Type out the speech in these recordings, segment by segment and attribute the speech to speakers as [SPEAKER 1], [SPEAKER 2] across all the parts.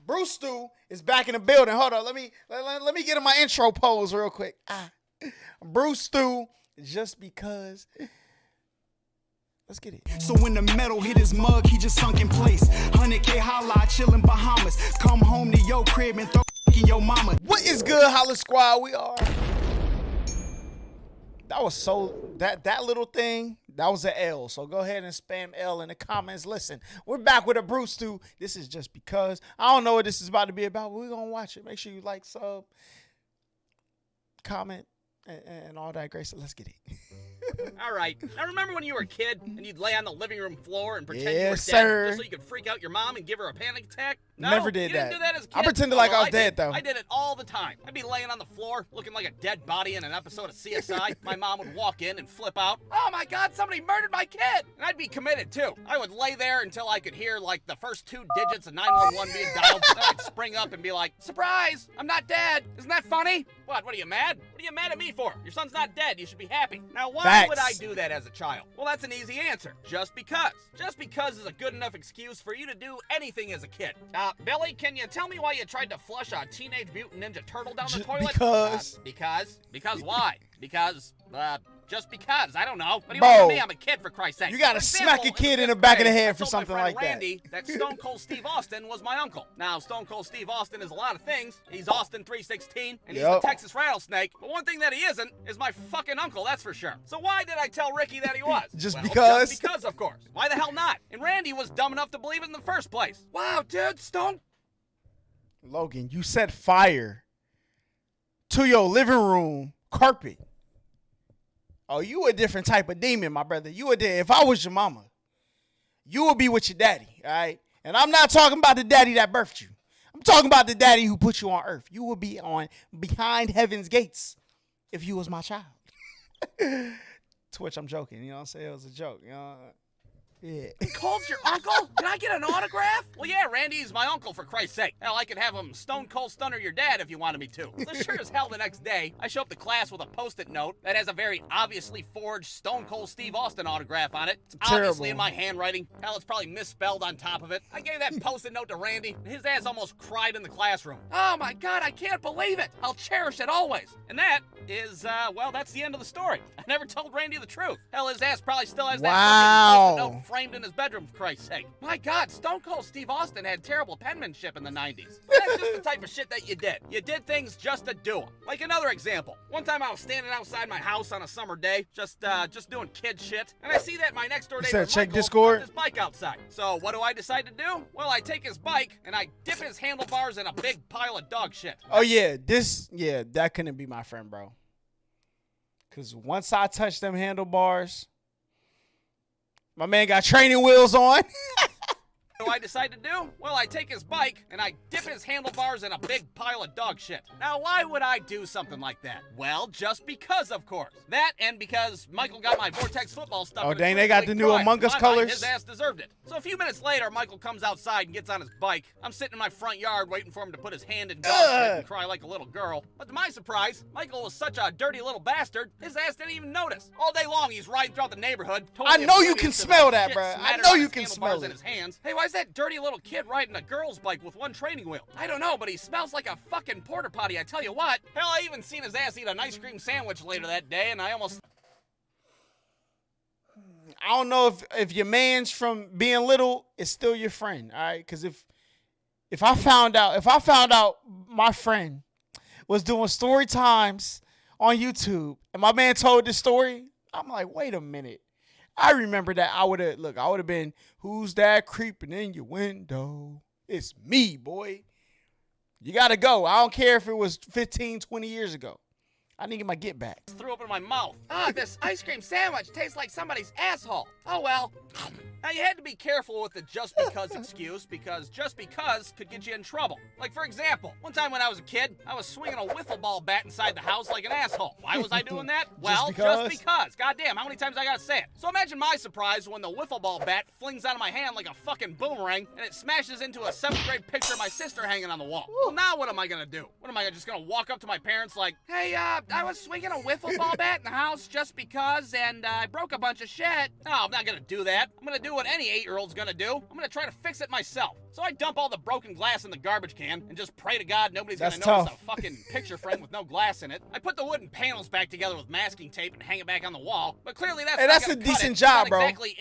[SPEAKER 1] Brewstew is back in the building. Hold on, let me get in my intro pose real quick. Brewstew, just because. Let's get it.
[SPEAKER 2] So when the metal hit his mug, he just sunk in place. 100K Holla, chillin' Bahamas. Come home to your crib and throw in your mama.
[SPEAKER 1] What is good, HollaSquad? We are. That was so that little thing. That was an L. So go ahead and spam L in the comments. Listen, we're back with a Brewstew. This is just because. I don't know what this is about to be about, but we're gonna watch it. Make sure you like, sub, comment, and all that great stuff. Let's get it.
[SPEAKER 3] All right. Now remember when you were a kid and you'd lay on the living room floor and pretend you were
[SPEAKER 1] Yes,
[SPEAKER 3] dead
[SPEAKER 1] sir.
[SPEAKER 3] just so you could freak out your mom and give her a panic attack? No,
[SPEAKER 1] Never did
[SPEAKER 3] you didn't
[SPEAKER 1] that.
[SPEAKER 3] do that as a kid.
[SPEAKER 1] I pretended
[SPEAKER 3] Oh,
[SPEAKER 1] like
[SPEAKER 3] well,
[SPEAKER 1] I was dead,
[SPEAKER 3] did.
[SPEAKER 1] though.
[SPEAKER 3] I did it all the time. I'd be laying on the floor looking like a dead body in an episode of CSI. My mom would walk in and flip out. Oh my God, somebody murdered my kid. And I'd be committed too. I would lay there until I could hear like the first 2 digits of 911 being dialed. Then I'd spring up and be like, surprise, I'm not dead. Isn't that funny? What are you mad? What are you mad at me for? Your son's not dead. You should be happy. Now, why
[SPEAKER 1] Facts.
[SPEAKER 3] would I do that as a child? Well, that's an easy answer. Just because. Just because is a good enough excuse for you to do anything as a kid. Billy, can you tell me why you tried to flush a Teenage Mutant Ninja Turtle down the toilet?
[SPEAKER 1] Because.
[SPEAKER 3] Because why? Just because. I don't know. What do you
[SPEAKER 1] Bro,
[SPEAKER 3] want from me? I'm a kid, for Christ's sake.
[SPEAKER 1] You gotta
[SPEAKER 3] For example,
[SPEAKER 1] smack a kid in the
[SPEAKER 3] fifth
[SPEAKER 1] back of the
[SPEAKER 3] grade,
[SPEAKER 1] head
[SPEAKER 3] I
[SPEAKER 1] for
[SPEAKER 3] told
[SPEAKER 1] something
[SPEAKER 3] my friend
[SPEAKER 1] like that.
[SPEAKER 3] Randy that Stone Cold Steve Austin was my uncle. Now, Stone Cold Steve Austin is a lot of things. He's Austin 316, and he's the
[SPEAKER 1] Yep.
[SPEAKER 3] Texas Rattlesnake. But one thing that he isn't is my fucking uncle, that's for sure. So why did I tell Ricky that he was?
[SPEAKER 1] Just
[SPEAKER 3] Well,
[SPEAKER 1] because?
[SPEAKER 3] Just because, of course. Why the hell not? And Randy was dumb enough to believe it in the first place. Wow, dude, Stone...
[SPEAKER 1] Logan, you set fire to your living room carpet. Oh, you a different type of demon, my brother. You a if I was your mama, you would be with your daddy, all right? And I'm not talking about the daddy that birthed you. I'm talking about the daddy who put you on earth. You would be on behind heaven's gates if you was my child. To which I'm joking, you know what I'm saying? It was a joke, you know? Yeah.
[SPEAKER 3] Cold's your uncle? Can I get an autograph? Well, yeah, Randy's my uncle, for Christ's sake. Hell, I could have him Stone Cold Stunner your dad if you wanted me to. So sure as hell the next day, I show up to class with a Post-it note that has a very obviously forged Stone Cold Steve Austin autograph on it. It's obviously in my handwriting. Hell, it's probably misspelled on top of it. I gave that Post-it note to Randy, and his ass almost cried in the classroom. Oh my God, I can't believe it. I'll cherish it always. And that is, well, that's the end of the story. I never told Randy the truth. Hell, his ass probably still has that fucking Post-it note framed in his bedroom, for Christ's sake. My God, Stone Cold Steve Austin had terrible penmanship in the 90s. But that's just the type of shit that you did. You did things just to do them. Like another example. One time I was standing outside my house on a summer day, just doing kid shit, and I see that my next door neighbor
[SPEAKER 1] check
[SPEAKER 3] Michael
[SPEAKER 1] Discord?
[SPEAKER 3] left his bike outside. So what do I decide to do? Well, I take his bike and I dip his handlebars in a big pile of dog shit.
[SPEAKER 1] Oh, yeah. That couldn't be my friend, bro. Because once I touched them handlebars, my man got training wheels on.
[SPEAKER 3] What do I decide to do? Well, I take his bike and I dip his handlebars in a big pile of dog shit. Now, why would I do something like that? Well, just because, of course. That and because Michael got my Vortex football stuff.
[SPEAKER 1] Oh,
[SPEAKER 3] in his
[SPEAKER 1] dang, they
[SPEAKER 3] Little
[SPEAKER 1] got
[SPEAKER 3] League
[SPEAKER 1] the new
[SPEAKER 3] pride.
[SPEAKER 1] Among Us
[SPEAKER 3] My
[SPEAKER 1] colors?
[SPEAKER 3] His ass deserved it. So a few minutes later, Michael comes outside and gets on his bike. I'm sitting in my front yard waiting for him to put his hand in dog shit and cry like a little girl. But to my surprise, Michael was such a dirty little bastard, his ass didn't even notice. All day long, he's riding throughout the neighborhood.
[SPEAKER 1] I know you can smell that,
[SPEAKER 3] bro.
[SPEAKER 1] bruh. I know you can smell
[SPEAKER 3] In
[SPEAKER 1] it.
[SPEAKER 3] his hands. Hey, why is that dirty little kid riding a girl's bike with one training wheel? I don't know, but he smells like a fucking porta potty, I tell you what. Hell, I even seen his ass eat an ice cream sandwich later that day, and I almost...
[SPEAKER 1] I don't know if your man's from being little is still your friend, all right? Because if I found out my friend was doing story times on YouTube and my man told this story, I'm like, wait a minute. I remember that I would have been, who's that creeping in your window? It's me, boy. You got to go. I don't care if it was 15, 20 years ago. I need to get my get back.
[SPEAKER 3] Threw up in my mouth. Ah, this ice cream sandwich tastes like somebody's asshole. Oh well. Now you had to be careful with the just because excuse, because just because could get you in trouble. Like for example, one time when I was a kid, I was swinging a wiffle ball bat inside the house like an asshole. Why was I doing that? Well, just because. Goddamn, how many times I gotta say it? So imagine my surprise when the wiffle ball bat flings out of my hand like a fucking boomerang and it smashes into a 7th grade picture of my sister hanging on the wall. Well, now what am I gonna do? What am I just gonna walk up to my parents like, hey, I was swinging a wiffle ball bat in the house just because and I broke a bunch of shit. No, I'm not gonna do that. I'm gonna do do what any 8-year-old's gonna do. I'm gonna try to fix it myself. So I dump all the broken glass in the garbage can and just pray to God nobody's gonna notice a fucking picture frame with no glass in it. I put the wooden panels back together with masking tape and hang it back on the wall, but clearly that's
[SPEAKER 1] a decent job, bro.
[SPEAKER 3] Exactly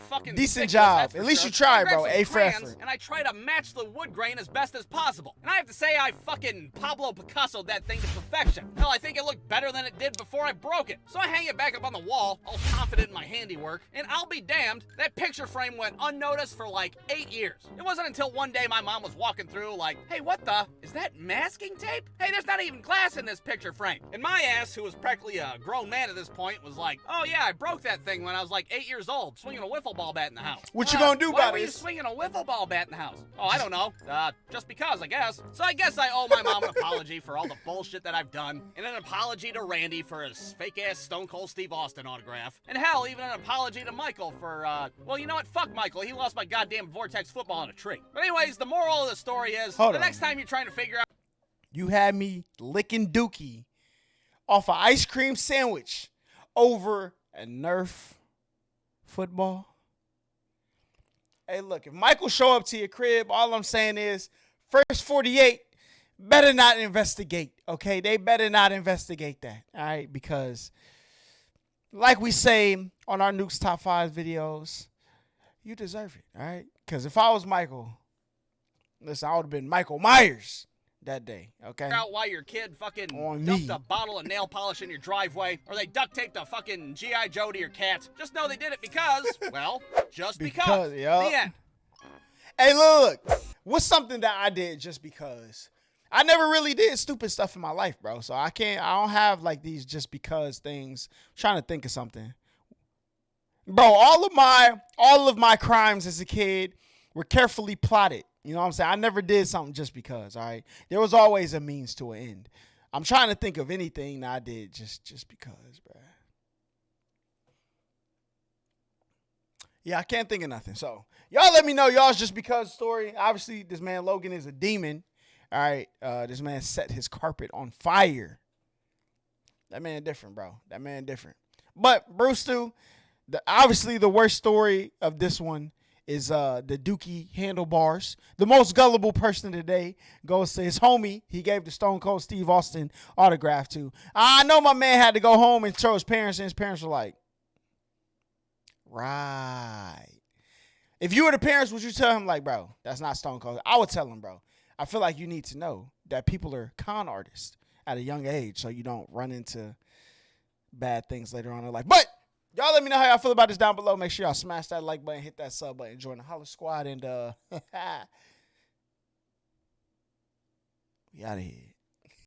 [SPEAKER 3] fucking
[SPEAKER 1] decent job. At least you try, bro. A for effort.
[SPEAKER 3] And I try to match the wood grain as best as possible. And I have to say, I fucking Pablo Picasso'd that thing to perfection. Hell, I think it looked better than it did before I broke it. So I hang it back up on the wall, all confident in my handiwork, and I'll be damned, that picture frame went unnoticed for like 8 years. It wasn't until one day my mom was walking through like, hey, what the? Is that masking tape? Hey, there's not even glass in this picture frame. And my ass, who was practically a grown man at this point, was like, oh yeah, I broke that thing when I was like 8 years old, swinging a wiffle ball bat in the house.
[SPEAKER 1] What you gonna do about it?
[SPEAKER 3] Why were you swinging a wiffle ball bat in the house? Oh, I don't know. Just because, I guess. So I guess I owe my mom an apology for all the bullshit that I've done, and an apology to Randy for his fake-ass Stone Cold Steve Austin autograph, and hell, even an apology to Michael for, well, you know what? Fuck Michael. He lost my goddamn Vortex football in a tree. But anyways, the moral of the story is, next time you're trying to figure out...
[SPEAKER 1] You had me licking dookie off an ice cream sandwich over a Nerf football. Hey, look, if Michael show up to your crib, all I'm saying is, first 48, better not investigate, okay? They better not investigate that, all right? Because, like we say on our Nukes Top 5 videos, you deserve it, all right? Because if I was Michael, listen, I would have been Michael Myers that day, okay?
[SPEAKER 3] Out why your kid fucking dumped a bottle of nail polish in your driveway, or they duct taped a fucking G.I. Joe to your cat. Just know they did it because, well, just because.
[SPEAKER 1] Yep.
[SPEAKER 3] The end.
[SPEAKER 1] Hey, look, what's something that I did just because? I never really did stupid stuff in my life, bro. So I don't have like these just because things. I'm trying to think of something. Bro, all of my crimes as a kid were carefully plotted. You know what I'm saying? I never did something just because, all right? There was always a means to an end. I'm trying to think of anything that I did just because, bro. Yeah, I can't think of nothing. So, y'all let me know y'all's just because story. Obviously, this man Logan is a demon. All right, this man set his carpet on fire. That man different, bro. That man different. But, Brewstew, obviously the worst story of this one is the Dookie handlebars. The most gullible person today goes to his homie he gave the Stone Cold Steve Austin autograph to. I know my man had to go home and show his parents, and his parents were like, right. If you were the parents, would you tell him, like, bro, that's not Stone Cold? I would tell him, bro, I feel like you need to know that people are con artists at a young age so you don't run into bad things later on in life. But y'all let me know how y'all feel about this down below. Make sure y'all smash that like button, hit that sub button, join the HollaSquad, and we out of here.